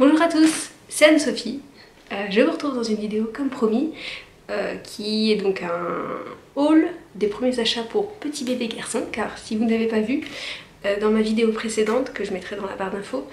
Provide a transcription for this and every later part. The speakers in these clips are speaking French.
Bonjour à tous, c'est Anne-Sophie. Je vous retrouve dans une vidéo comme promis, qui est donc un haul des premiers achats pour petit bébé garçon, car si vous n'avez pas vu, dans ma vidéo précédente, que je mettrai dans la barre d'infos,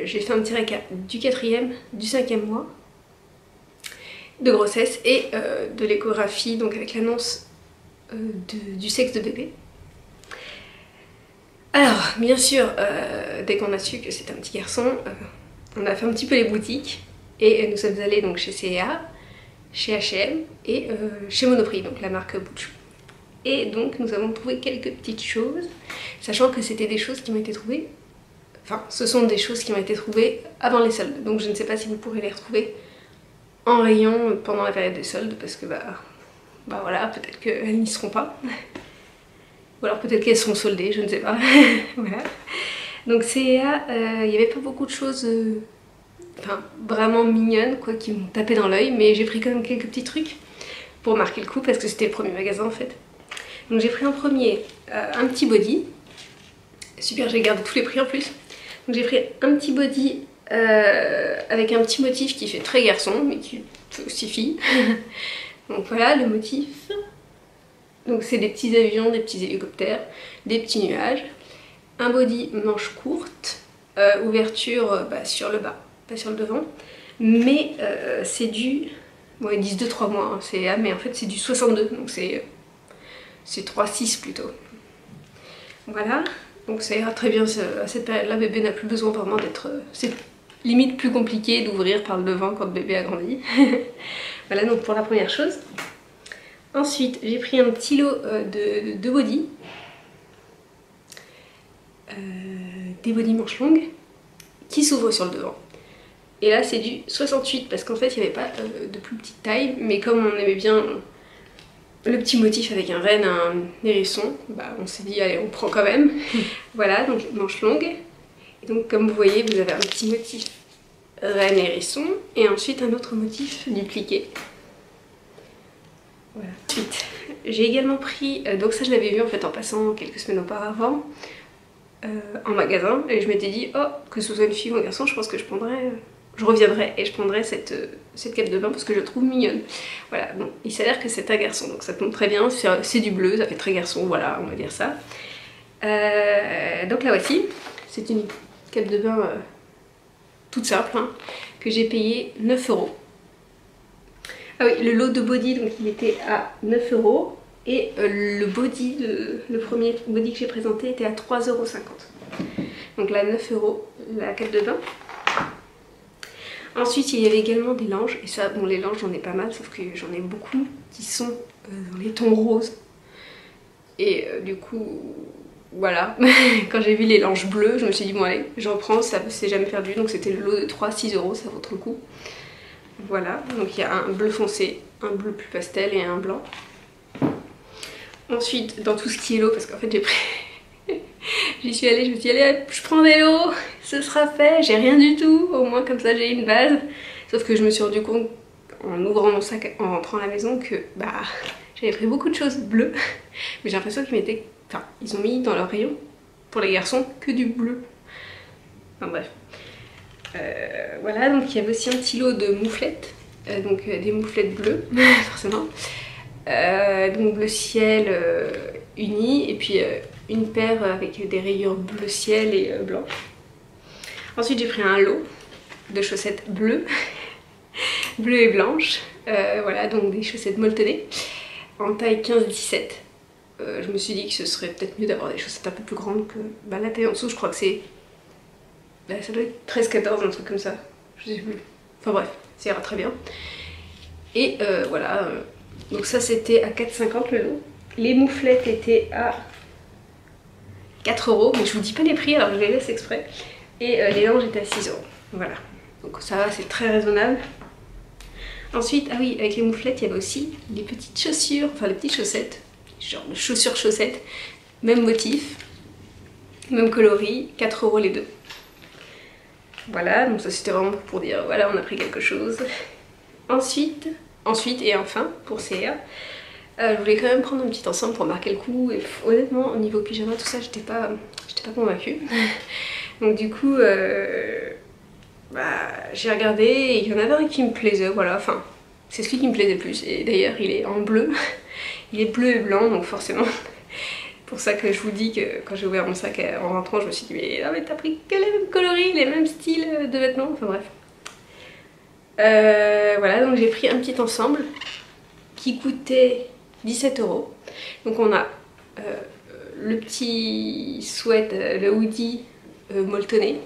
j'ai fait un petit récap du 4e, du 5e mois de grossesse et de l'échographie, donc avec l'annonce du sexe de bébé. Alors, bien sûr, dès qu'on a su que c'était un petit garçon, on a fait un petit peu les boutiques et nous sommes allés donc chez C&A, chez H&M et chez Monoprix, donc la marque Butch. Et donc nous avons trouvé quelques petites choses, sachant que c'était des choses qui m'ont été trouvées, enfin ce sont des choses qui ont été trouvées avant les soldes, donc je ne sais pas si vous pourrez les retrouver en rayon pendant la période des soldes, parce que bah voilà, peut-être qu'elles n'y seront pas. Ou alors peut-être qu'elles seront soldées, je ne sais pas. Voilà. Donc C&A, il n'y avait pas beaucoup de choses enfin, vraiment mignonnes quoi, qui m'ont tapé dans l'œil, mais j'ai pris quand même quelques petits trucs pour marquer le coup parce que c'était le premier magasin en fait. Donc j'ai pris en premier un petit body. Super, j'ai gardé tous les prix en plus. Donc j'ai pris un petit body avec un petit motif qui fait très garçon, mais qui fait aussi fille. Donc voilà le motif. Donc c'est des petits avions, des petits hélicoptères, des petits nuages. Un body manche courte, ouverture sur le bas, pas sur le devant. Mais c'est du... Bon ils disent 2-3 mois, hein, mais en fait c'est du 62, donc c'est 3-6 plutôt. Voilà, donc ça ira très bien à cette période-là, bébé n'a plus besoin vraiment d'être... c'est limite plus compliqué d'ouvrir par le devant quand le bébé a grandi. Voilà donc pour la première chose. Ensuite, j'ai pris un petit lot de body. Des body manches longues qui s'ouvrent sur le devant. Et là, c'est du 68 parce qu'en fait, il n'y avait pas de plus petite taille. Mais comme on aimait bien le petit motif avec un renne, un hérisson, bah, on s'est dit, allez, on prend quand même. Voilà, donc manches longues. Et donc, comme vous voyez, vous avez un petit motif renne hérisson et ensuite un autre motif dupliqué. Voilà. Ensuite, j'ai également pris, donc ça je l'avais vu en fait en passant quelques semaines auparavant en magasin et je m'étais dit oh que ce soit une fille ou un garçon, je pense que je reviendrai et je prendrai cette cape de bain parce que je la trouve mignonne. Voilà, bon, il s'avère que c'est un garçon donc ça tombe très bien, c'est du bleu, ça fait très garçon, voilà on va dire ça. Donc la voici, c'est une cape de bain toute simple hein, que j'ai payé 9 €. Ah oui, le lot de body, donc il était à 9 € et le body, le premier body que j'ai présenté était à 3,50 €. Donc là 9 € la cape de bain. Ensuite il y avait également des langes, et ça, bon les langes j'en ai pas mal, sauf que j'en ai beaucoup qui sont dans les tons roses. Et du coup, voilà, quand j'ai vu les langes bleues, je me suis dit bon allez, j'en prends, ça s'est jamais perdu, donc c'était le lot de 3-6 €, ça vaut trop le coup. Voilà, donc il y a un bleu foncé, un bleu plus pastel et un blanc. Ensuite, dans tout ce qui est lot, parce qu'en fait j'ai pris... j'y suis allée, je me suis dit allez, je prends des lots, ce sera fait, j'ai rien du tout, au moins comme ça j'ai une base. Sauf que je me suis rendu compte, en ouvrant mon sac, en rentrant à la maison, que bah j'avais pris beaucoup de choses bleues. Mais j'ai l'impression qu'ils mettaient... Enfin, ils ont mis dans leur rayon, pour les garçons, que du bleu. Enfin bref. Voilà, donc il y avait aussi un petit lot de mouflettes, donc des mouflettes bleues, forcément, donc bleu ciel uni, et puis une paire avec des rayures bleu ciel et blanc. Ensuite j'ai pris un lot de chaussettes bleues, bleues et blanches, voilà, donc des chaussettes molletonnées, en taille 15-17. Je me suis dit que ce serait peut-être mieux d'avoir des chaussettes un peu plus grandes que la taille en dessous, je crois que c'est... ça doit être 13-14, un truc comme ça, je sais plus. Enfin bref, ça ira très bien. Et voilà, donc ça c'était à 4,50 € le lot. Les mouflettes étaient à 4 €, mais je vous dis pas les prix alors je les laisse exprès. Et les langes étaient à 6 €, voilà. Donc ça va, c'est très raisonnable. Ensuite, ah oui, avec les mouflettes il y avait aussi les petites chaussures, enfin les petites chaussettes, genre de chaussures-chaussettes, même motif, même coloris, 4 € les deux. Voilà, donc ça c'était vraiment pour dire, voilà, on a pris quelque chose. Ensuite et enfin, pour C&A, je voulais quand même prendre un petit ensemble pour marquer le coup. Et honnêtement, au niveau pyjama, tout ça, j'étais pas convaincue. Donc du coup, j'ai regardé et il y en avait un qui me plaisait, voilà, enfin c'est celui qui me plaisait le plus et d'ailleurs il est en bleu, il est bleu et blanc donc forcément pour ça que je vous dis que quand j'ai ouvert mon sac en rentrant je me suis dit mais, ah, mais t'as pris que les mêmes coloris, les mêmes styles de vêtements, enfin bref. Voilà donc j'ai pris un petit ensemble qui coûtait 17 €. Donc on a le petit sweat, le hoodie molletonné,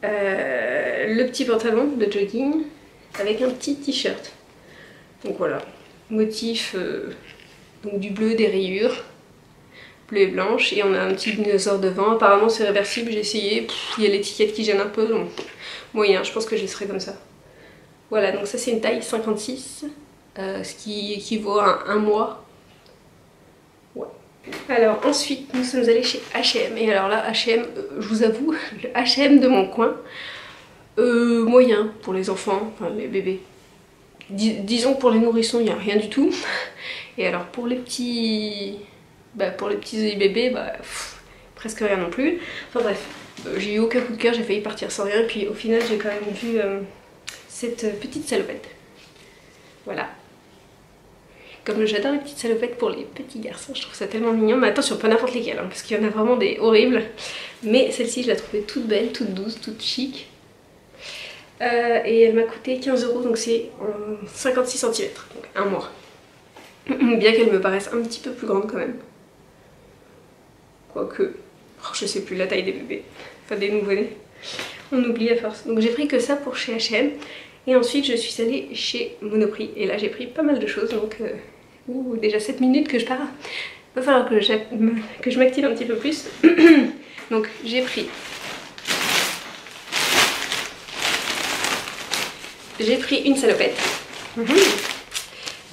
le petit pantalon de jogging avec un petit t-shirt. Donc voilà, motif donc du bleu, des rayures bleu et blanche, et on a un petit dinosaure devant. Apparemment c'est réversible, j'ai essayé, il y a l'étiquette qui gêne un peu donc moyen, je pense que je laisserai comme ça. Voilà, donc ça c'est une taille 56, ce qui équivaut à un mois. Ouais. Alors ensuite nous sommes allés chez H&M, et alors là H&M, je vous avoue, le H&M de mon coin, moyen pour les enfants, enfin les bébés. Disons que pour les nourrissons il n'y a rien du tout, et alors pour les petits bébés, presque rien non plus. Enfin bref, j'ai eu aucun coup de cœur, j'ai failli partir sans rien, et puis au final j'ai quand même vu cette petite salopette. Voilà. Comme j'adore les petites salopettes pour les petits garçons, je trouve ça tellement mignon. Mais attention, pas n'importe lesquelles, hein, parce qu'il y en a vraiment des horribles. Mais celle-ci, je la trouvais toute belle, toute douce, toute chic. Et elle m'a coûté 15 €, donc c'est 56 cm, donc un mois. Bien qu'elle me paraisse un petit peu plus grande quand même. Quoique, je sais plus la taille des bébés, enfin des nouveau-nés. On oublie à force. Donc j'ai pris que ça pour chez H&M. Et ensuite je suis allée chez Monoprix. Et là j'ai pris pas mal de choses. Donc déjà 7 minutes que je pars. Il va falloir que je m'active un petit peu plus. Donc j'ai pris une salopette.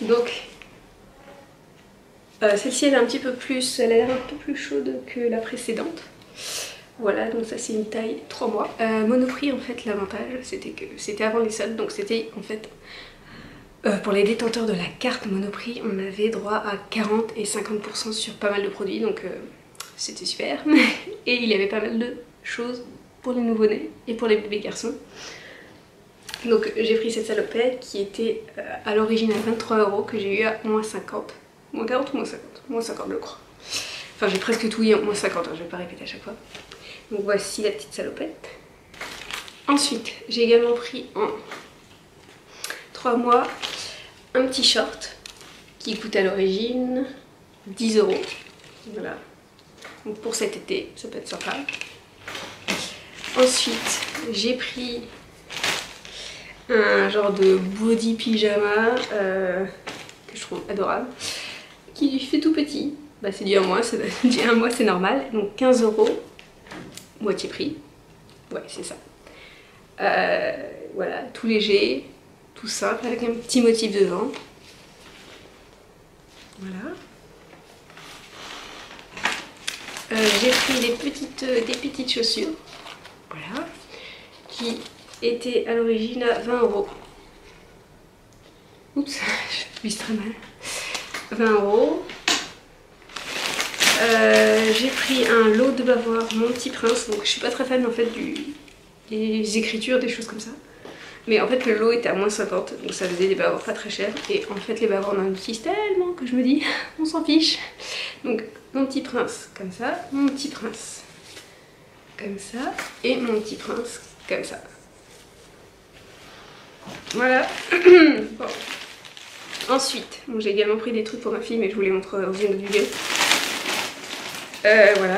Donc celle-ci elle est un petit peu plus, elle a l'air un peu plus chaude que la précédente. Voilà, donc ça c'est une taille 3 mois. Monoprix en fait, l'avantage c'était que c'était avant les soldes, donc c'était en fait pour les détenteurs de la carte Monoprix, on avait droit à 40 et 50% sur pas mal de produits, donc c'était super. Et il y avait pas mal de choses pour les nouveau-nés et pour les bébés garçons. Donc j'ai pris cette salopette qui était à l'origine à 23 € que j'ai eu à moins 50. Moins 40 ou moins 50 ? Moins 50 je crois. Enfin j'ai presque tout eu en moins 50, hein, je vais pas répéter à chaque fois. Donc voici la petite salopette. Ensuite j'ai également pris en 3 mois un petit short qui coûte à l'origine 10 €. Voilà. Donc pour cet été ça peut être sympa. Ensuite j'ai pris un genre de body pyjama que je trouve adorable, qui fait tout petit. Bah, c'est du 1 mois, c'est normal. Donc 15 €, moitié prix. Ouais, c'est ça. Voilà, tout léger, tout simple, avec un petit motif devant. Voilà. J'ai pris des petites chaussures. Voilà. Qui étaient à l'origine à 20 €. Oups, je vis très mal. 20 €. J'ai pris un lot de bavoirs Mon Petit Prince, donc je suis pas très fan en fait des écritures, des choses comme ça. Mais en fait le lot était à moins 50, donc ça faisait des bavoirs pas très chers. Et en fait les bavoirs on en utilise tellement que je me dis, on s'en fiche. Donc Mon Petit Prince comme ça, Mon Petit Prince comme ça, et Mon Petit Prince comme ça. Voilà. Bon. Ensuite, bon, j'ai également pris des trucs pour ma fille, mais je vous les montre dans une autre vidéo. Voilà.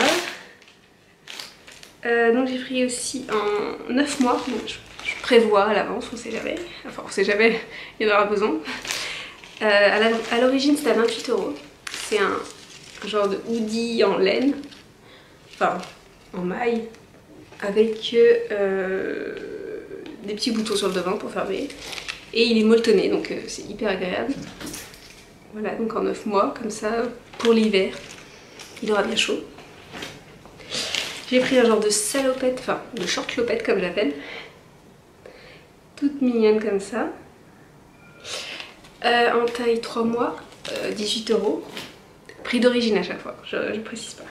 Donc j'ai pris aussi en 9 mois, donc je prévois à l'avance, on sait jamais. Enfin on sait jamais, il y en aura besoin. À l'origine c'était à 28 €. C'est un genre de hoodie en laine, enfin en maille, avec des petits boutons sur le devant pour fermer. Et il est molletonné, donc c'est hyper agréable. Voilà, donc en 9 mois, comme ça, pour l'hiver, il aura bien chaud. J'ai pris un genre de salopette, enfin de short-lopette comme j'appelle. Toute mignonne comme ça. En taille 3 mois, 18 €. Prix d'origine à chaque fois, je précise pas.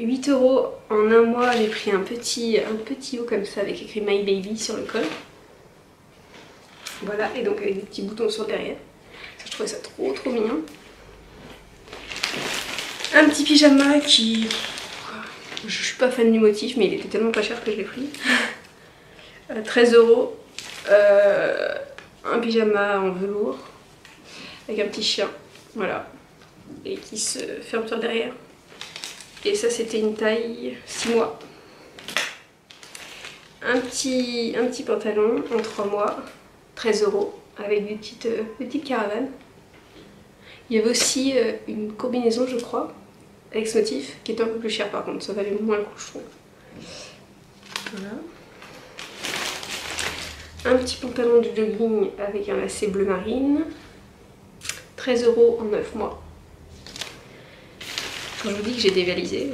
8 € en un mois. J'ai pris un petit haut comme ça avec écrit My Baby sur le col. Voilà, et donc avec des petits boutons sur le derrière. Je trouvais ça trop mignon. Un petit pyjama qui... Je suis pas fan du motif, mais il était tellement pas cher que je l'ai pris. 13 €. Un pyjama en velours avec un petit chien, voilà, et qui se ferme sur derrière. Et ça c'était une taille 6 mois. Un petit pantalon en 3 mois, 13 € avec des petites caravanes. Il y avait aussi une combinaison, je crois, avec ce motif qui était un peu plus cher par contre, ça valait moins le coup je trouve. Voilà. Un petit pantalon de jogging avec un lacet bleu marine, 13 € en 9 mois. Quand je vous dis que j'ai dévalisé.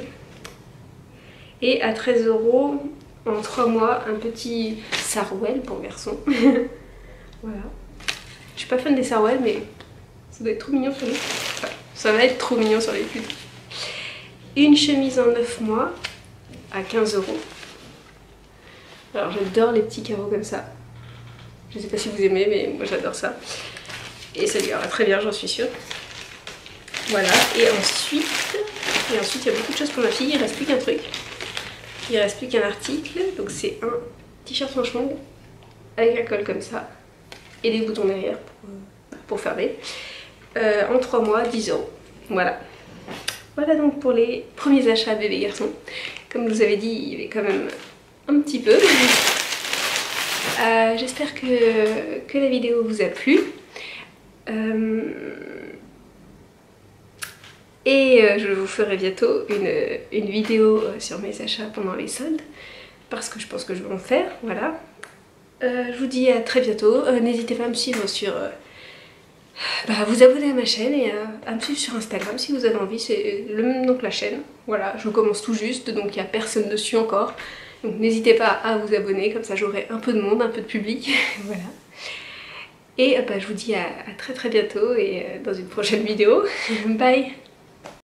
Et à 13 € en 3 mois, un petit sarouel pour garçon. Voilà. Je suis pas fan des sarouels, mais ça doit être trop mignon sur les... Enfin, ça va être trop mignon sur les pulls. Une chemise en 9 mois à 15 €. Alors j'adore les petits carreaux comme ça. Je sais pas si vous aimez, mais moi j'adore ça. Et ça lui ira très bien, j'en suis sûre. Voilà, et ensuite il y a beaucoup de choses pour ma fille. Il reste plus qu'un truc. Il reste plus qu'un article. Donc c'est un t-shirt manche longue avec un col comme ça. Et des boutons derrière pour fermer. En 3 mois, 10 €. Voilà. Voilà donc pour les premiers achats bébé garçon. Comme je vous avais dit, il y avait quand même un petit peu. J'espère que la vidéo vous a plu. Je vous ferai bientôt une vidéo sur mes achats pendant les soldes. Parce que je pense que je vais en faire, voilà. Je vous dis à très bientôt. N'hésitez pas à me suivre sur... à vous abonner à ma chaîne et à me suivre sur Instagram si vous avez envie. C'est le même nom que la chaîne. Voilà, je commence tout juste, donc il n'y a personne dessus encore. Donc n'hésitez pas à vous abonner, comme ça j'aurai un peu de monde, un peu de public. Voilà. Et je vous dis à très bientôt et dans une prochaine vidéo. Bye!